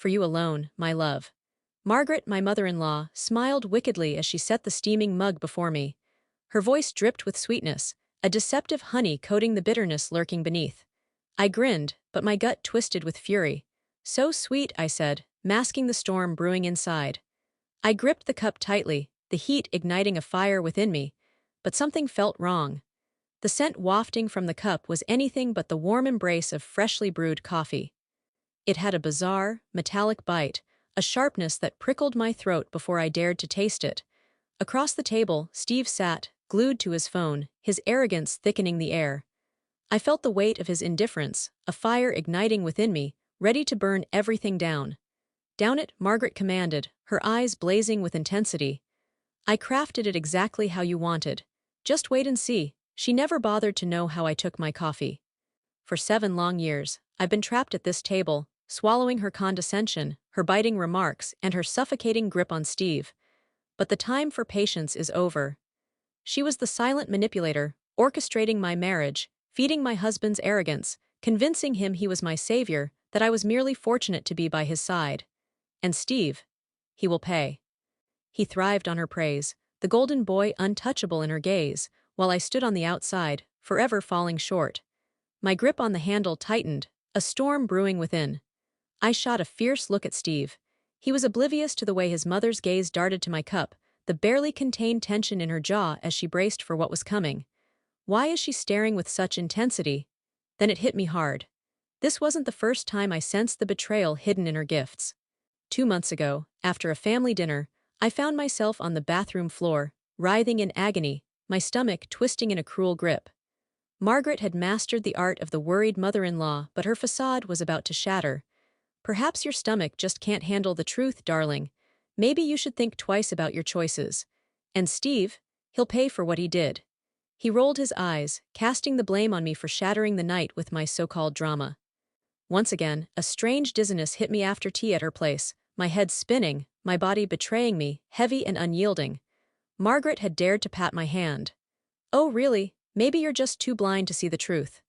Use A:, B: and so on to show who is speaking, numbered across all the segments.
A: for you alone, my love." Margaret, my mother-in-law, smiled wickedly as she set the steaming mug before me. Her voice dripped with sweetness, a deceptive honey coating the bitterness lurking beneath. I grinned, but my gut twisted with fury. "So sweet," I said, masking the storm brewing inside. I gripped the cup tightly, the heat igniting a fire within me, but something felt wrong. The scent wafting from the cup was anything but the warm embrace of freshly brewed coffee. It had a bizarre, metallic bite, a sharpness that prickled my throat before I dared to taste it. Across the table, Steve sat, glued to his phone, his arrogance thickening the air. I felt the weight of his indifference, a fire igniting within me, ready to burn everything down. "Down it," Margaret commanded, her eyes blazing with intensity. "I crafted it exactly how you wanted. Just wait and see." She never bothered to know how I took my coffee. For 7 long years, I've been trapped at this table, swallowing her condescension, her biting remarks, and her suffocating grip on Steve. But the time for patience is over. She was the silent manipulator, orchestrating my marriage, feeding my husband's arrogance, convincing him he was my savior, that I was merely fortunate to be by his side. And Steve, he will pay. He thrived on her praise, the golden boy untouchable in her gaze, while I stood on the outside, forever falling short. My grip on the handle tightened, a storm brewing within. I shot a fierce look at Steve. He was oblivious to the way his mother's gaze darted to my cup, the barely contained tension in her jaw as she braced for what was coming. Why is she staring with such intensity? Then it hit me hard. This wasn't the first time I sensed the betrayal hidden in her gifts. 2 months ago, after a family dinner, I found myself on the bathroom floor, writhing in agony, my stomach twisting in a cruel grip. Margaret had mastered the art of the worried mother-in-law, but her facade was about to shatter. "Perhaps your stomach just can't handle the truth, darling. Maybe you should think twice about your choices. And Steve, he'll pay for what he did." He rolled his eyes, casting the blame on me for shattering the night with my so-called drama. Once again, a strange dizziness hit me after tea at her place, my head spinning, my body betraying me, heavy and unyielding. Margaret had dared to pat my hand. "Oh, really? Maybe you're just too blind to see the truth."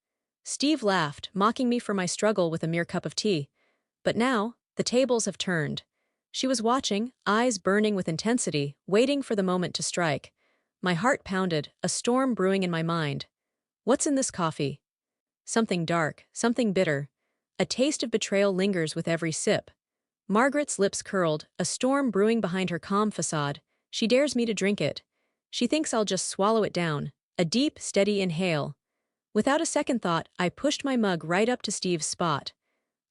A: Steve laughed, mocking me for my struggle with a mere cup of tea. But now, the tables have turned. She was watching, eyes burning with intensity, waiting for the moment to strike. My heart pounded, a storm brewing in my mind. What's in this coffee? Something dark, something bitter. A taste of betrayal lingers with every sip. Margaret's lips curled, a storm brewing behind her calm facade. She dares me to drink it. She thinks I'll just swallow it down. A deep, steady inhale. Without a second thought, I pushed my mug right up to Steve's spot.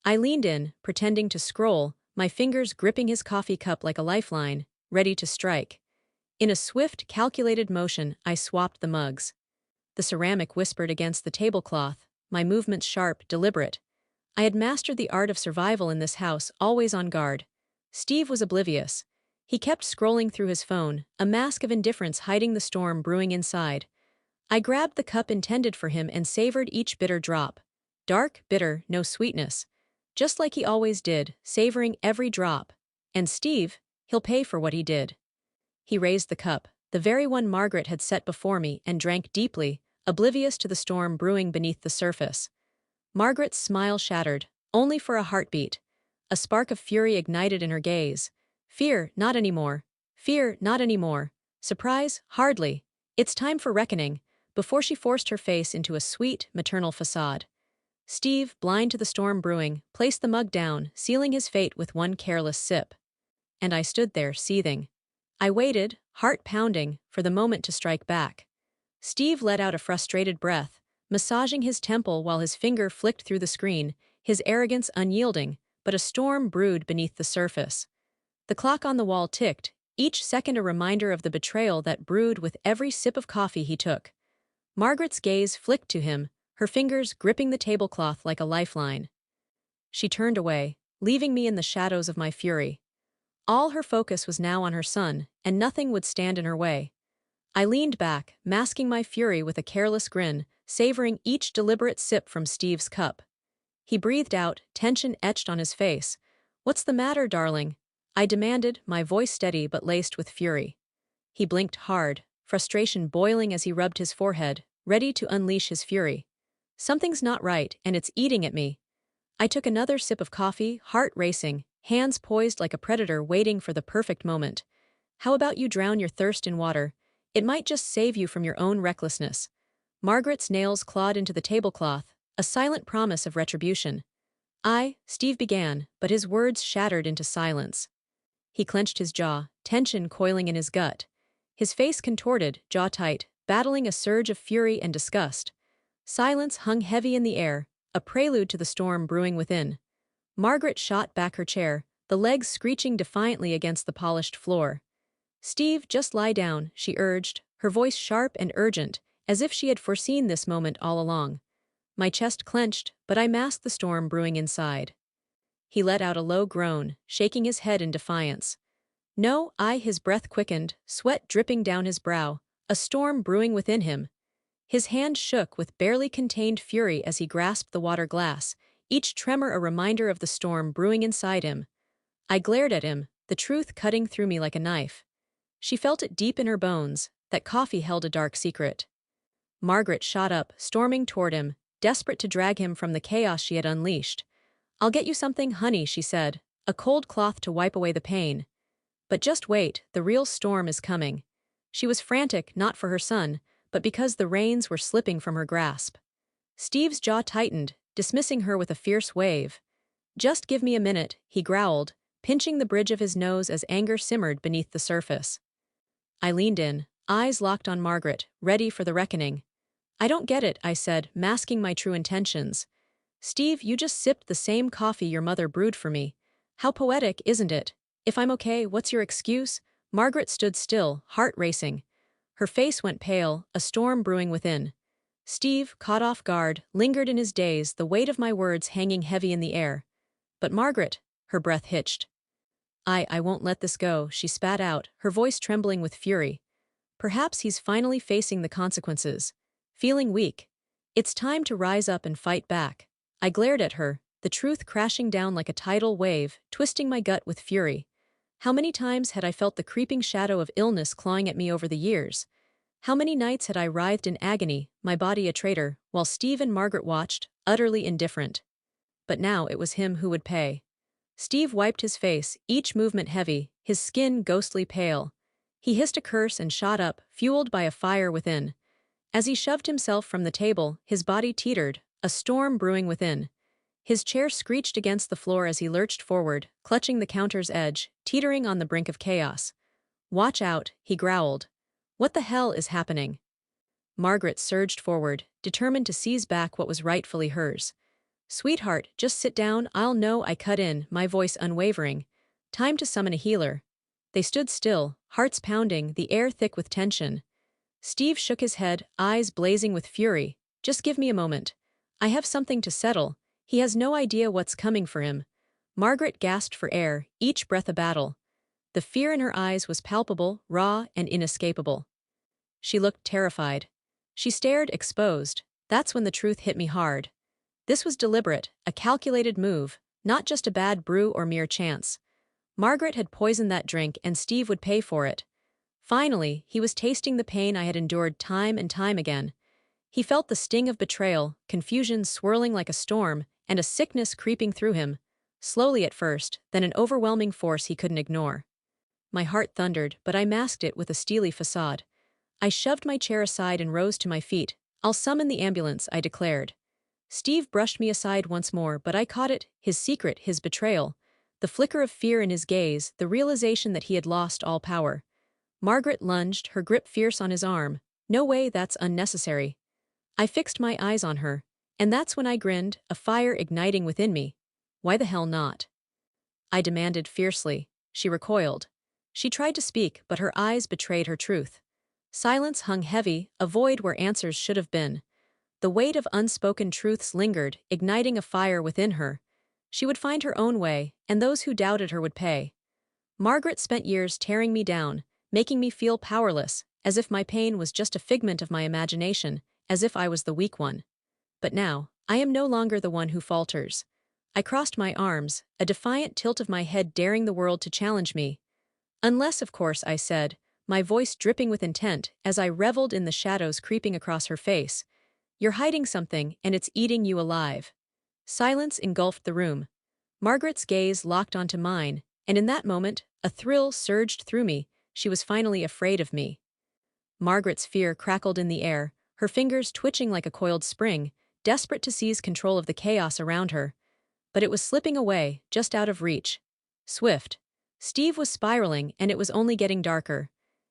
A: I leaned in, pretending to scroll, my fingers gripping his coffee cup like a lifeline, ready to strike. In a swift, calculated motion, I swapped the mugs. The ceramic whispered against the tablecloth, my movements sharp, deliberate. I had mastered the art of survival in this house, always on guard. Steve was oblivious. He kept scrolling through his phone, a mask of indifference hiding the storm brewing inside. I grabbed the cup intended for him and savored each bitter drop. Dark, bitter, no sweetness. Just like he always did, savoring every drop. And Steve, he'll pay for what he did. He raised the cup, the very one Margaret had set before me, and drank deeply, oblivious to the storm brewing beneath the surface. Margaret's smile shattered, only for a heartbeat. A spark of fury ignited in her gaze. Fear, not anymore. Fear, not anymore. Surprise, hardly. It's time for reckoning, before she forced her face into a sweet, maternal facade. Steve, blind to the storm brewing, placed the mug down, sealing his fate with one careless sip. And I stood there, seething. I waited, heart pounding, for the moment to strike back. Steve let out a frustrated breath, massaging his temple while his finger flicked through the screen, his arrogance unyielding, but a storm brewed beneath the surface. The clock on the wall ticked, each second a reminder of the betrayal that brewed with every sip of coffee he took. Margaret's gaze flicked to him, her fingers gripping the tablecloth like a lifeline. She turned away, leaving me in the shadows of my fury. All her focus was now on her son, and nothing would stand in her way. I leaned back, masking my fury with a careless grin, savoring each deliberate sip from Steve's cup. He breathed out, tension etched on his face. "What's the matter, darling?" I demanded, my voice steady but laced with fury. He blinked hard, frustration boiling as he rubbed his forehead, ready to unleash his fury. "Something's not right, and it's eating at me." I took another sip of coffee, heart racing, hands poised like a predator waiting for the perfect moment. How about you drown your thirst in water? It might just save you from your own recklessness. Margaret's nails clawed into the tablecloth, a silent promise of retribution. Steve began, but his words shattered into silence. He clenched his jaw, tension coiling in his gut. His face contorted, jaw tight, battling a surge of fury and disgust. Silence hung heavy in the air, a prelude to the storm brewing within. Margaret shot back her chair, the legs screeching defiantly against the polished floor. "Steve, just lie down," she urged, her voice sharp and urgent, as if she had foreseen this moment all along. My chest clenched, but I masked the storm brewing inside. He let out a low groan, shaking his head in defiance. No, his breath quickened, sweat dripping down his brow, a storm brewing within him. His hand shook with barely contained fury as he grasped the water glass, each tremor a reminder of the storm brewing inside him. I glared at him, the truth cutting through me like a knife. She felt it deep in her bones, that coffee held a dark secret. Margaret shot up, storming toward him, desperate to drag him from the chaos she had unleashed. "I'll get you something, honey," she said, "a cold cloth to wipe away the pain. But just wait, the real storm is coming." She was frantic not for her son, but because the reins were slipping from her grasp. Steve's jaw tightened, dismissing her with a fierce wave. "Just give me a minute," he growled, pinching the bridge of his nose as anger simmered beneath the surface. I leaned in, eyes locked on Margaret, ready for the reckoning. "I don't get it," I said, masking my true intentions. "Steve, you just sipped the same coffee your mother brewed for me. How poetic, isn't it? If I'm okay, what's your excuse?" Margaret stood still, heart racing. Her face went pale, a storm brewing within. Steve, caught off guard, lingered in his daze, the weight of my words hanging heavy in the air. "But Margaret," her breath hitched. I won't let this go," she spat out, her voice trembling with fury. "Perhaps he's finally facing the consequences. Feeling weak. It's time to rise up and fight back." I glared at her, the truth crashing down like a tidal wave, twisting my gut with fury. How many times had I felt the creeping shadow of illness clawing at me over the years? How many nights had I writhed in agony, my body a traitor, while Steve and Margaret watched, utterly indifferent? But now it was him who would pay. Steve wiped his face, each movement heavy, his skin ghostly pale. He hissed a curse and shot up, fueled by a fire within. As he shoved himself from the table, his body teetered, a storm brewing within. His chair screeched against the floor as he lurched forward, clutching the counter's edge, teetering on the brink of chaos. "Watch out," he growled. "What the hell is happening?" Margaret surged forward, determined to seize back what was rightfully hers. "Sweetheart, just sit down, I'll know," I cut in, my voice unwavering. "Time to summon a healer." They stood still, hearts pounding, the air thick with tension. Steve shook his head, eyes blazing with fury. "Just give me a moment. I have something to settle. He has no idea what's coming for him." Margaret gasped for air, each breath a battle. The fear in her eyes was palpable, raw, and inescapable. She looked terrified. She stared, exposed. That's when the truth hit me hard. This was deliberate, a calculated move, not just a bad brew or mere chance. Margaret had poisoned that drink and Steve would pay for it. Finally, he was tasting the pain I had endured time and time again. He felt the sting of betrayal, confusion swirling like a storm, and a sickness creeping through him. Slowly at first, then an overwhelming force he couldn't ignore. My heart thundered, but I masked it with a steely facade. I shoved my chair aside and rose to my feet. "I'll summon the ambulance," I declared. Steve brushed me aside once more, but I caught it, his secret, his betrayal. The flicker of fear in his gaze, the realization that he had lost all power. Margaret lunged, her grip fierce on his arm. "No way, that's unnecessary." I fixed my eyes on her, and that's when I grinned, a fire igniting within me. "Why the hell not?" I demanded fiercely. She recoiled. She tried to speak, but her eyes betrayed her truth. Silence hung heavy, a void where answers should have been. The weight of unspoken truths lingered, igniting a fire within her. She would find her own way, and those who doubted her would pay. Margaret spent years tearing me down, making me feel powerless, as if my pain was just a figment of my imagination, as if I was the weak one. But now, I am no longer the one who falters. I crossed my arms, a defiant tilt of my head daring the world to challenge me. "Unless, of course," I said, my voice dripping with intent as I reveled in the shadows creeping across her face. "You're hiding something, and it's eating you alive." Silence engulfed the room. Margaret's gaze locked onto mine, and in that moment, a thrill surged through me. She was finally afraid of me. Margaret's fear crackled in the air, her fingers twitching like a coiled spring, desperate to seize control of the chaos around her. But it was slipping away, just out of reach. Swift. Steve was spiraling, and it was only getting darker.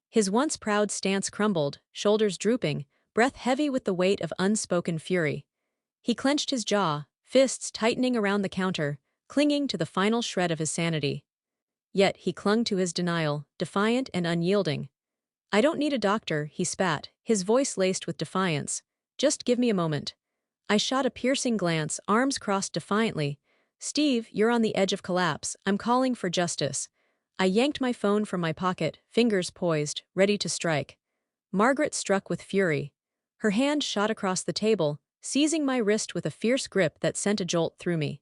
A: His once proud stance crumbled, shoulders drooping, breath heavy with the weight of unspoken fury. He clenched his jaw, fists tightening around the counter, clinging to the final shred of his sanity. Yet he clung to his denial, defiant and unyielding. "I don't need a doctor," he spat, his voice laced with defiance. "Just give me a moment." I shot a piercing glance, arms crossed defiantly. "Steve, you're on the edge of collapse. I'm calling for justice." I yanked my phone from my pocket, fingers poised, ready to strike. Margaret struck with fury. Her hand shot across the table, seizing my wrist with a fierce grip that sent a jolt through me.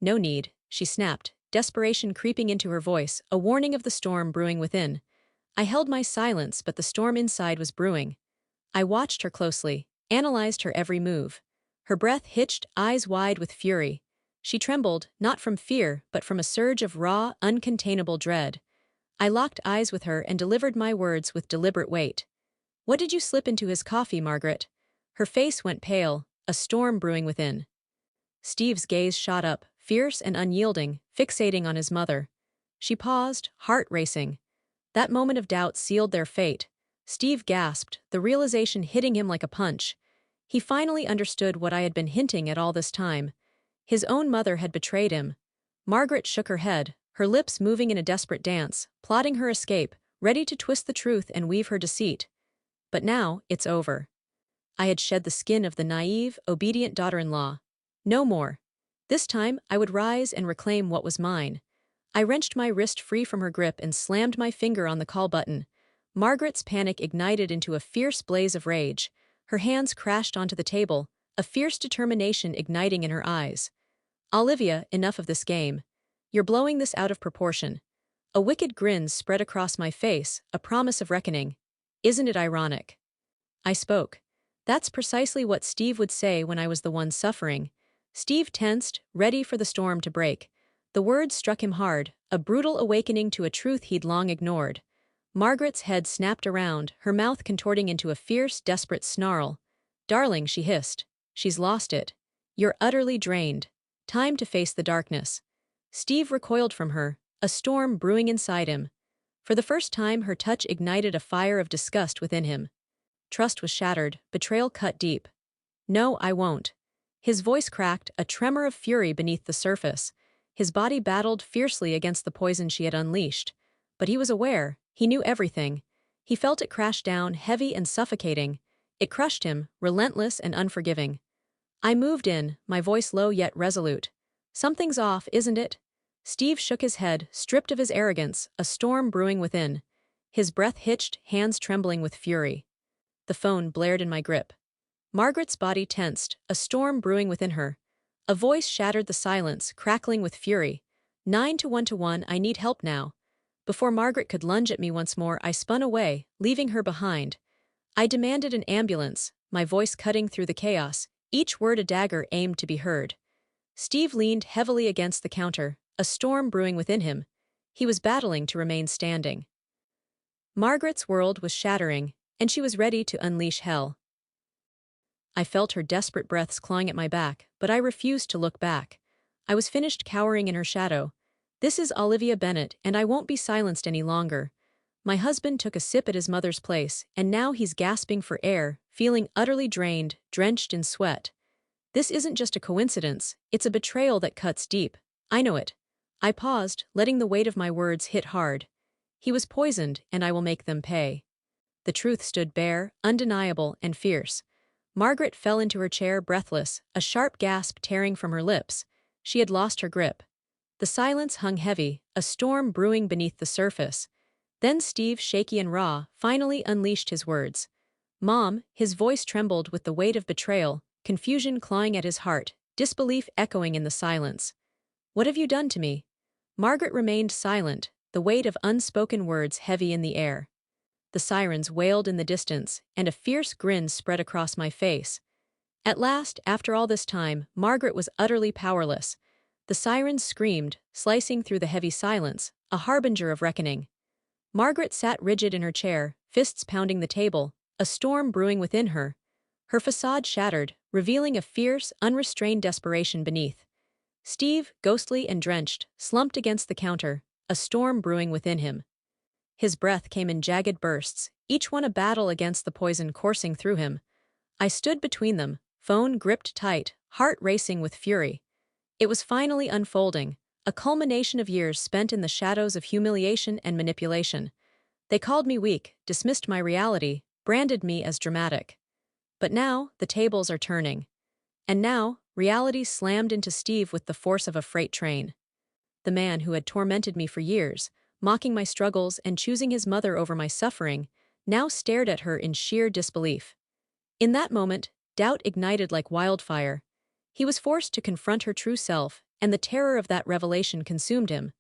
A: "No need," she snapped, desperation creeping into her voice, a warning of the storm brewing within. I held my silence, but the storm inside was brewing. I watched her closely, analyzed her every move. Her breath hitched, eyes wide with fury. She trembled, not from fear, but from a surge of raw, uncontainable dread. I locked eyes with her and delivered my words with deliberate weight. "What did you slip into his coffee, Margaret?" Her face went pale, a storm brewing within. Steve's gaze shot up, fierce and unyielding, fixating on his mother. She paused, heart racing. That moment of doubt sealed their fate. Steve gasped, the realization hitting him like a punch. He finally understood what I had been hinting at all this time. His own mother had betrayed him. Margaret shook her head, her lips moving in a desperate dance, plotting her escape, ready to twist the truth and weave her deceit. But now, it's over. I had shed the skin of the naive, obedient daughter-in-law. No more. This time, I would rise and reclaim what was mine. I wrenched my wrist free from her grip and slammed my finger on the call button. Margaret's panic ignited into a fierce blaze of rage. Her hands crashed onto the table, a fierce determination igniting in her eyes. "Olivia, enough of this game. You're blowing this out of proportion." A wicked grin spread across my face, a promise of reckoning. "Isn't it ironic?" I spoke. That's precisely what Steve would say when I was the one suffering. Steve tensed, ready for the storm to break. The words struck him hard, a brutal awakening to a truth he'd long ignored. Margaret's head snapped around, her mouth contorting into a fierce, desperate snarl. "Darling," she hissed. "She's lost it. You're utterly drained. Time to face the darkness." Steve recoiled from her, a storm brewing inside him. For the first time, her touch ignited a fire of disgust within him. Trust was shattered, betrayal cut deep. "No, I won't." His voice cracked, a tremor of fury beneath the surface. His body battled fiercely against the poison she had unleashed. But he was aware, he knew everything. He felt it crash down, heavy and suffocating. It crushed him, relentless and unforgiving. I moved in, my voice low yet resolute. "Something's off, isn't it?" Steve shook his head, stripped of his arrogance, a storm brewing within. His breath hitched, hands trembling with fury. The phone blared in my grip. Margaret's body tensed, a storm brewing within her. A voice shattered the silence, crackling with fury. 9 to 1 to 1, I need help now." Before Margaret could lunge at me once more, I spun away, leaving her behind. I demanded an ambulance, my voice cutting through the chaos, each word a dagger aimed to be heard. Steve leaned heavily against the counter, a storm brewing within him. He was battling to remain standing. Margaret's world was shattering, and she was ready to unleash hell. I felt her desperate breaths clawing at my back, but I refused to look back. I was finished cowering in her shadow. "This is Olivia Bennett, and I won't be silenced any longer." My husband took a sip at his mother's place, and now he's gasping for air, feeling utterly drained, drenched in sweat. This isn't just a coincidence, it's a betrayal that cuts deep. I know it. I paused, letting the weight of my words hit hard. He was poisoned, and I will make them pay. The truth stood bare, undeniable, and fierce. Margaret fell into her chair breathless, a sharp gasp tearing from her lips. She had lost her grip. The silence hung heavy, a storm brewing beneath the surface. Then Steve, shaky and raw, finally unleashed his words. "Mom," his voice trembled with the weight of betrayal, confusion clawing at his heart, disbelief echoing in the silence. "What have you done to me?" Margaret remained silent, the weight of unspoken words heavy in the air. The sirens wailed in the distance, and a fierce grin spread across my face. At last, after all this time, Margaret was utterly powerless. The sirens screamed, slicing through the heavy silence, a harbinger of reckoning. Margaret sat rigid in her chair, fists pounding the table, a storm brewing within her. Her facade shattered, revealing a fierce, unrestrained desperation beneath. Steve, ghostly and drenched, slumped against the counter, a storm brewing within him. His breath came in jagged bursts, each one a battle against the poison coursing through him. I stood between them, phone gripped tight, heart racing with fury. It was finally unfolding, a culmination of years spent in the shadows of humiliation and manipulation. They called me weak, dismissed my reality, branded me as dramatic. But now, the tables are turning. And now, reality slammed into Steve with the force of a freight train. The man who had tormented me for years, mocking my struggles and choosing his mother over my suffering, now stared at her in sheer disbelief. In that moment, doubt ignited like wildfire. He was forced to confront her true self, and the terror of that revelation consumed him.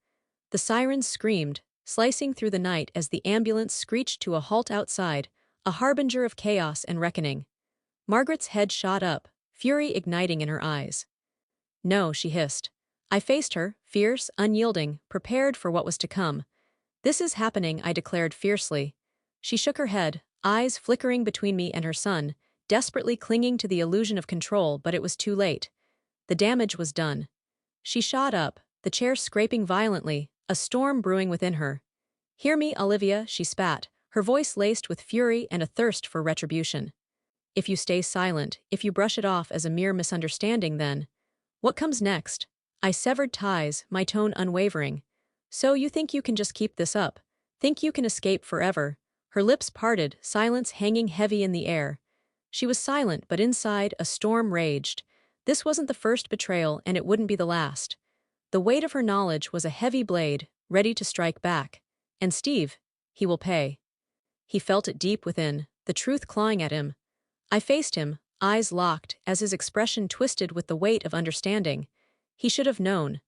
A: The sirens screamed, slicing through the night as the ambulance screeched to a halt outside, a harbinger of chaos and reckoning. Margaret's head shot up, fury igniting in her eyes. "No," she hissed. I faced her, fierce, unyielding, prepared for what was to come. "This is happening," I declared fiercely. She shook her head, eyes flickering between me and her son, desperately clinging to the illusion of control, but it was too late. The damage was done. She shot up, the chair scraping violently, a storm brewing within her. "Hear me, Olivia," she spat, her voice laced with fury and a thirst for retribution. "If you stay silent, if you brush it off as a mere misunderstanding, then what comes next?" I severed ties, my tone unwavering. "So you think you can just keep this up? Think you can escape forever?" Her lips parted, silence hanging heavy in the air. She was silent, but inside, a storm raged. This wasn't the first betrayal, and it wouldn't be the last. The weight of her knowledge was a heavy blade, ready to strike back. And Steve, he will pay. He felt it deep within, the truth clawing at him. I faced him, eyes locked, as his expression twisted with the weight of understanding. He should have known.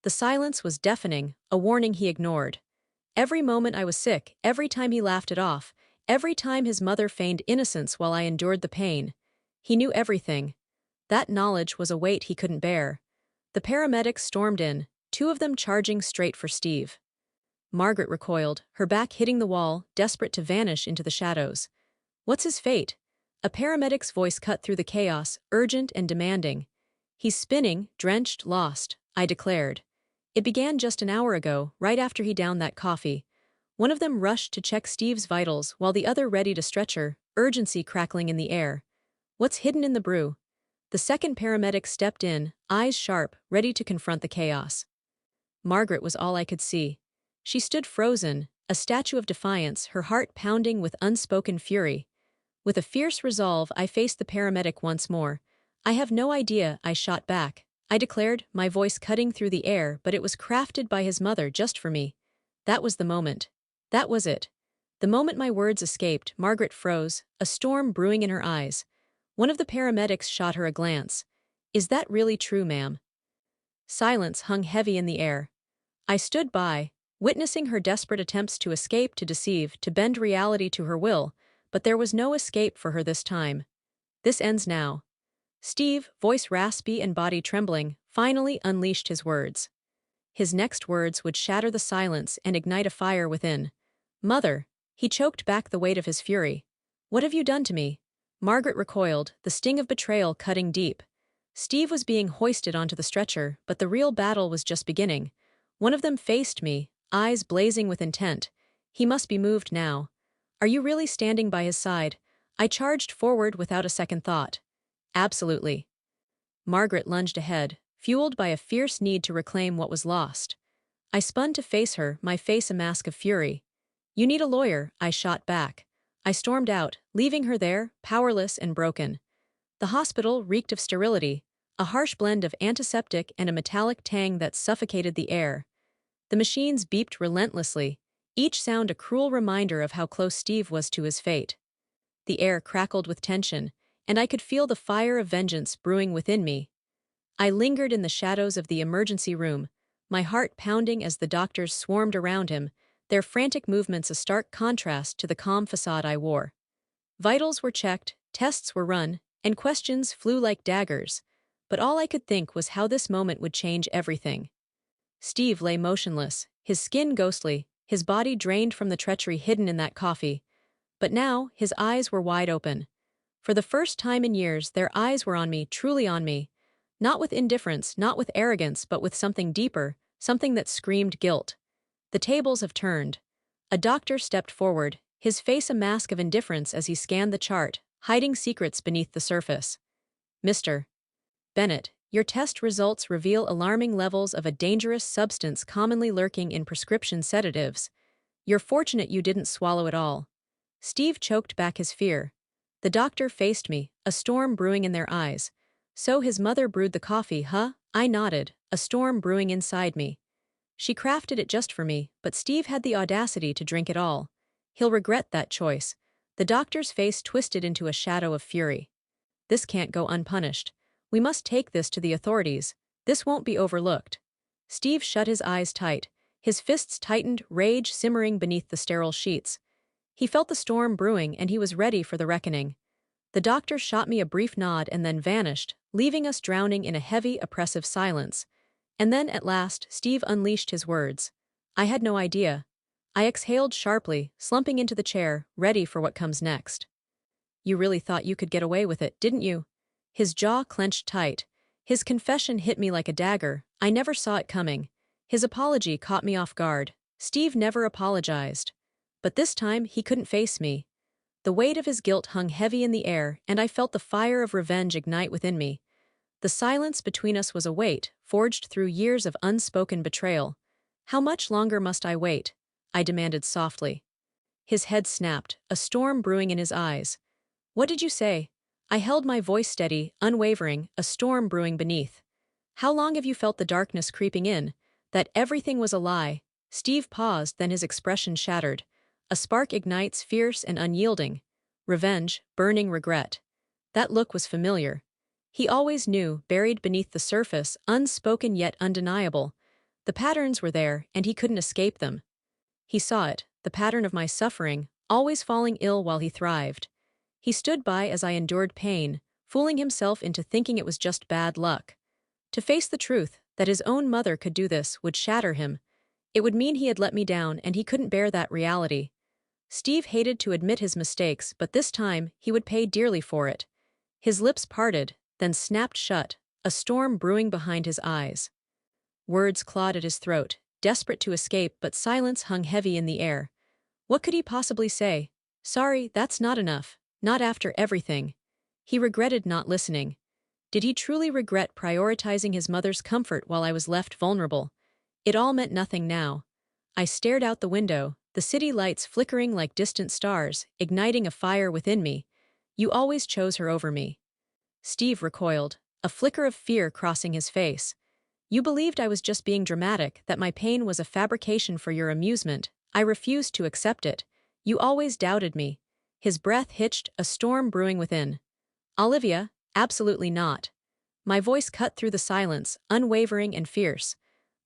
A: The silence was deafening, a warning he ignored. Every moment I was sick, every time he laughed it off, every time his mother feigned innocence while I endured the pain. He knew everything. That knowledge was a weight he couldn't bear. The paramedics stormed in, two of them charging straight for Steve. Margaret recoiled, her back hitting the wall, desperate to vanish into the shadows. "What's his fate?" A paramedic's voice cut through the chaos, urgent and demanding. "He's spinning, drenched, lost," I declared. "It began just an hour ago, right after he downed that coffee." One of them rushed to check Steve's vitals while the other readied a stretcher, urgency crackling in the air. "What's hidden in the brew?" The second paramedic stepped in, eyes sharp, ready to confront the chaos. Margaret was all I could see. She stood frozen, a statue of defiance, her heart pounding with unspoken fury. With a fierce resolve, I faced the paramedic once more. "I have no idea," I shot back. I declared, my voice cutting through the air, but it was crafted by his mother just for me. That was the moment. That was it. The moment my words escaped, Margaret froze, a storm brewing in her eyes. One of the paramedics shot her a glance. "Is that really true, ma'am?" Silence hung heavy in the air. I stood by, witnessing her desperate attempts to escape, to deceive, to bend reality to her will, but there was no escape for her this time. "This ends now." Steve, voice raspy and body trembling, finally unleashed his words. His next words would shatter the silence and ignite a fire within. "Mother," he choked back the weight of his fury. "What have you done to me?" Margaret recoiled, the sting of betrayal cutting deep. Steve was being hoisted onto the stretcher, but the real battle was just beginning. One of them faced me, eyes blazing with intent. He must be moved now. "Are you really standing by his side?" I charged forward without a second thought. "Absolutely." Margaret lunged ahead, fueled by a fierce need to reclaim what was lost. I spun to face her, my face a mask of fury. "You need a lawyer," I shot back. I stormed out, leaving her there, powerless and broken. The hospital reeked of sterility, a harsh blend of antiseptic and a metallic tang that suffocated the air. The machines beeped relentlessly, each sound a cruel reminder of how close Steve was to his fate. The air crackled with tension, and I could feel the fire of vengeance brewing within me. I lingered in the shadows of the emergency room, my heart pounding as the doctors swarmed around him, their frantic movements a stark contrast to the calm facade I wore. Vitals were checked, tests were run, and questions flew like daggers. but all I could think was how this moment would change everything. Steve lay motionless, his skin ghostly, his body drained from the treachery hidden in that coffee. But now, his eyes were wide open. For the first time in years, their eyes were on me, truly on me. Not with indifference, not with arrogance, but with something deeper, something that screamed guilt. The tables have turned. A doctor stepped forward, his face a mask of indifference as he scanned the chart, hiding secrets beneath the surface. Mr. Bennett, your test results reveal alarming levels of a dangerous substance commonly lurking in prescription sedatives. You're fortunate you didn't swallow it all. Steve choked back his fear. The doctor faced me, a storm brewing in their eyes. So his mother brewed the coffee, huh? I nodded, a storm brewing inside me. She crafted it just for me, but Steve had the audacity to drink it all. He'll regret that choice. The doctor's face twisted into a shadow of fury. This can't go unpunished. We must take this to the authorities. This won't be overlooked. Steve shut his eyes tight. His fists tightened, rage simmering beneath the sterile sheets. He felt the storm brewing and he was ready for the reckoning. The doctor shot me a brief nod and then vanished, leaving us drowning in a heavy, oppressive silence. And then, at last, Steve unleashed his words. I had no idea. I exhaled sharply, slumping into the chair, ready for what comes next. You really thought you could get away with it, didn't you? His jaw clenched tight. His confession hit me like a dagger. I never saw it coming. His apology caught me off guard. Steve never apologized. But this time, he couldn't face me. The weight of his guilt hung heavy in the air, and I felt the fire of revenge ignite within me. The silence between us was a weight, forged through years of unspoken betrayal. How much longer must I wait? I demanded softly. His head snapped, a storm brewing in his eyes. What did you say? I held my voice steady, unwavering, a storm brewing beneath. How long have you felt the darkness creeping in? That everything was a lie? Steve paused, then his expression shattered. A spark ignites, fierce and unyielding. Revenge, burning regret. That look was familiar. He always knew, buried beneath the surface, unspoken yet undeniable. The patterns were there, and he couldn't escape them. He saw it, the pattern of my suffering, always falling ill while he thrived. He stood by as I endured pain, fooling himself into thinking it was just bad luck. To face the truth, that his own mother could do this, would shatter him. It would mean he had let me down, and he couldn't bear that reality. Steve hated to admit his mistakes, but this time, he would pay dearly for it. His lips parted, then snapped shut, a storm brewing behind his eyes. Words clawed at his throat, desperate to escape, but silence hung heavy in the air. What could he possibly say? Sorry, that's not enough. Not after everything. He regretted not listening. Did he truly regret prioritizing his mother's comfort while I was left vulnerable? It all meant nothing now. I stared out the window, the city lights flickering like distant stars, igniting a fire within me. You always chose her over me. Steve recoiled, a flicker of fear crossing his face. You believed I was just being dramatic, that my pain was a fabrication for your amusement. I refused to accept it. You always doubted me. His breath hitched, a storm brewing within. Olivia, absolutely not. My voice cut through the silence, unwavering and fierce.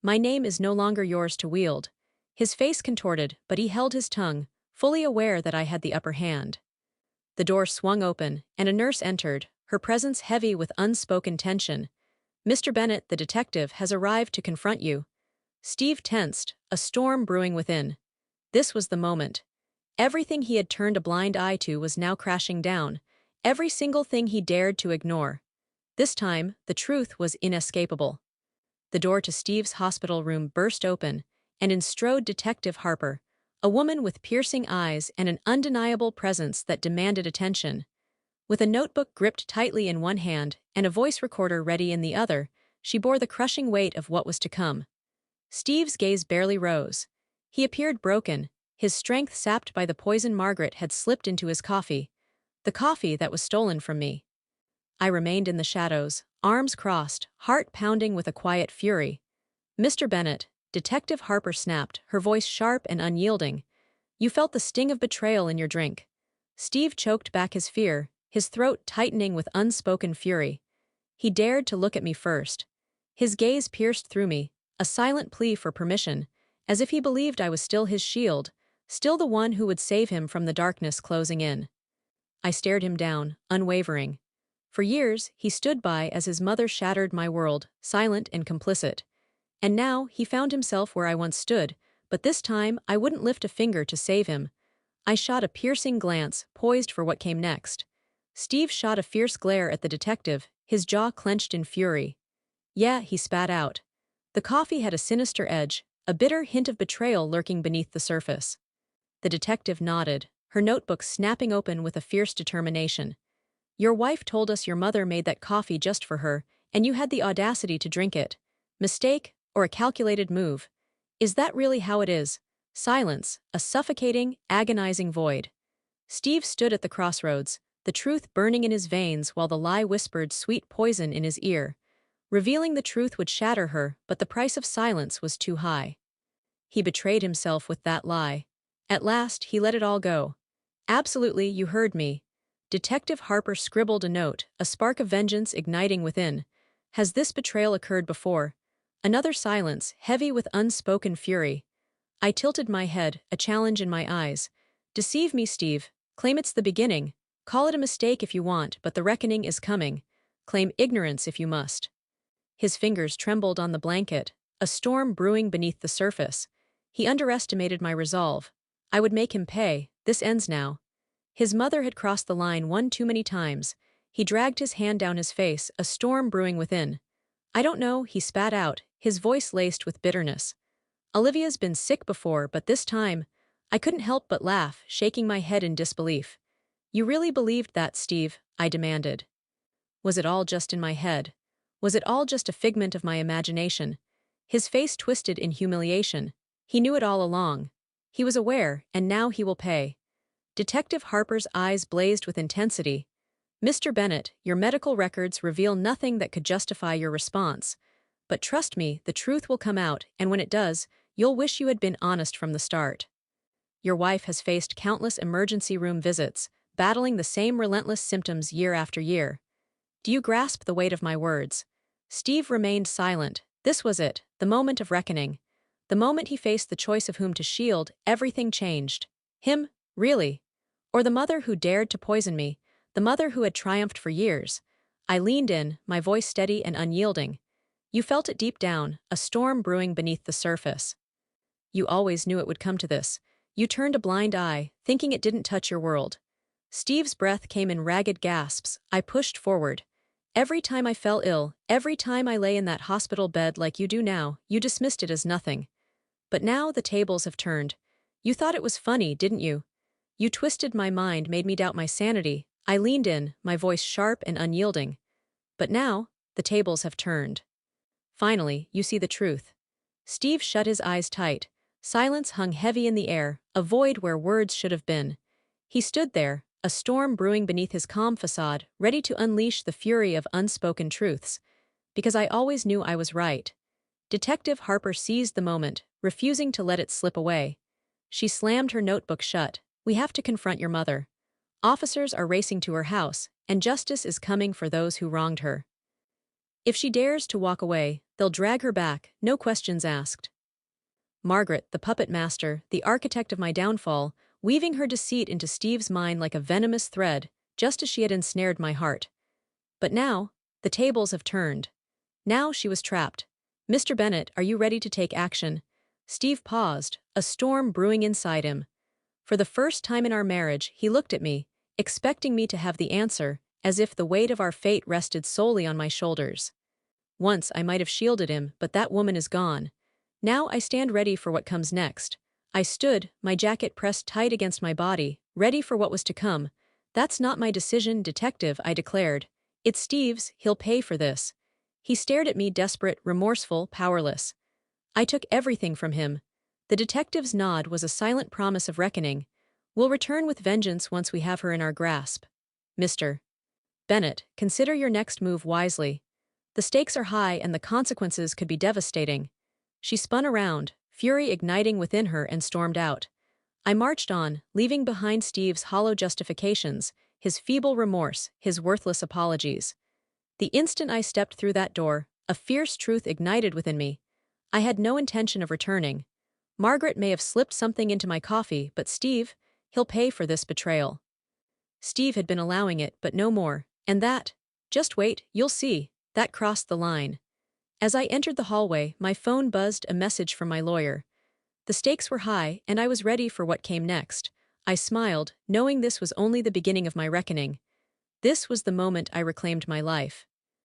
A: My name is no longer yours to wield. His face contorted, but he held his tongue, fully aware that I had the upper hand. The door swung open, and a nurse entered, her presence heavy with unspoken tension. Mr. Bennett, the detective, has arrived to confront you. Steve tensed, a storm brewing within. This was the moment. Everything he had turned a blind eye to was now crashing down, every single thing he dared to ignore. This time, the truth was inescapable. The door to Steve's hospital room burst open, and in strode Detective Harper, a woman with piercing eyes and an undeniable presence that demanded attention. With a notebook gripped tightly in one hand and a voice recorder ready in the other, she bore the crushing weight of what was to come. Steve's gaze barely rose. He appeared broken, his strength sapped by the poison Margaret had slipped into his coffee, the coffee that was stolen from me. I remained in the shadows, arms crossed, heart pounding with a quiet fury. Mr. Bennett, Detective Harper snapped, her voice sharp and unyielding. You felt the sting of betrayal in your drink. Steve choked back his fear, his throat tightening with unspoken fury. He dared to look at me first. His gaze pierced through me, a silent plea for permission, as if he believed I was still his shield, still the one who would save him from the darkness closing in. I stared him down, unwavering. For years, he stood by as his mother shattered my world, silent and complicit. And now, he found himself where I once stood, but this time, I wouldn't lift a finger to save him. I shot a piercing glance, poised for what came next. Steve shot a fierce glare at the detective, his jaw clenched in fury. Yeah, he spat out. The coffee had a sinister edge, a bitter hint of betrayal lurking beneath the surface. The detective nodded, her notebook snapping open with a fierce determination. Your wife told us your mother made that coffee just for her, and you had the audacity to drink it. Mistake, or a calculated move? Is that really how it is? Silence, a suffocating, agonizing void. Steve stood at the crossroads, the truth burning in his veins while the lie whispered sweet poison in his ear. Revealing the truth would shatter her, but the price of silence was too high. He betrayed himself with that lie. At last, he let it all go. Absolutely, you heard me. Detective Harper scribbled a note, a spark of vengeance igniting within. Has this betrayal occurred before? Another silence, heavy with unspoken fury. I tilted my head, a challenge in my eyes. Deceive me, Steve. Claim it's the beginning. Call it a mistake if you want, but the reckoning is coming. Claim ignorance if you must. His fingers trembled on the blanket, a storm brewing beneath the surface. He underestimated my resolve. I would make him pay. This ends now. His mother had crossed the line one too many times. He dragged his hand down his face, a storm brewing within. I don't know, he spat out, his voice laced with bitterness. Olivia's been sick before, but this time, I couldn't help but laugh, shaking my head in disbelief. You really believed that, Steve? I demanded. Was it all just in my head? Was it all just a figment of my imagination? His face twisted in humiliation. He knew it all along. He was aware, and now he will pay. Detective Harper's eyes blazed with intensity. Mr. Bennett, your medical records reveal nothing that could justify your response. But trust me, the truth will come out, and when it does, you'll wish you had been honest from the start. Your wife has faced countless emergency room visits, battling the same relentless symptoms year after year. Do you grasp the weight of my words? Steve remained silent. This was it, the moment of reckoning. The moment he faced the choice of whom to shield, everything changed. Him? Really? Or the mother who dared to poison me, the mother who had triumphed for years? I leaned in, my voice steady and unyielding. You felt it deep down, a storm brewing beneath the surface. You always knew it would come to this. You turned a blind eye, thinking it didn't touch your world. Steve's breath came in ragged gasps. I pushed forward. Every time I fell ill, every time I lay in that hospital bed like you do now, you dismissed it as nothing. But now the tables have turned. You thought it was funny, didn't you? You twisted my mind, made me doubt my sanity. I leaned in, my voice sharp and unyielding. But now, the tables have turned. Finally, you see the truth. Steve shut his eyes tight. Silence hung heavy in the air, a void where words should have been. He stood there, a storm brewing beneath his calm facade, ready to unleash the fury of unspoken truths. Because I always knew I was right. Detective Harper seized the moment, refusing to let it slip away. She slammed her notebook shut. We have to confront your mother. Officers are racing to her house, and justice is coming for those who wronged her. If she dares to walk away, they'll drag her back, no questions asked. Margaret, the puppet master, the architect of my downfall, weaving her deceit into Steve's mind like a venomous thread, just as she had ensnared my heart. But now, the tables have turned. Now she was trapped. Mr. Bennett, are you ready to take action? Steve paused, a storm brewing inside him. For the first time in our marriage, he looked at me, expecting me to have the answer, as if the weight of our fate rested solely on my shoulders. Once I might have shielded him, but that woman is gone. Now I stand ready for what comes next. I stood, my jacket pressed tight against my body, ready for what was to come. That's not my decision, detective, I declared. It's Steve's, he'll pay for this. He stared at me desperate, remorseful, powerless. I took everything from him. The detective's nod was a silent promise of reckoning. We'll return with vengeance once we have her in our grasp. Mr. Bennett, consider your next move wisely. The stakes are high and the consequences could be devastating. She spun around, fury igniting within her, and stormed out. I marched on, leaving behind Steve's hollow justifications, his feeble remorse, his worthless apologies. The instant I stepped through that door, a fierce truth ignited within me. I had no intention of returning. Margaret may have slipped something into my coffee, but Steve, he'll pay for this betrayal. Steve had been allowing it, but no more, and that, Just wait, you'll see. That crossed the line. As I entered the hallway, my phone buzzed a message from my lawyer. The stakes were high, and I was ready for what came next. I smiled, knowing this was only the beginning of my reckoning. This was the moment I reclaimed my life.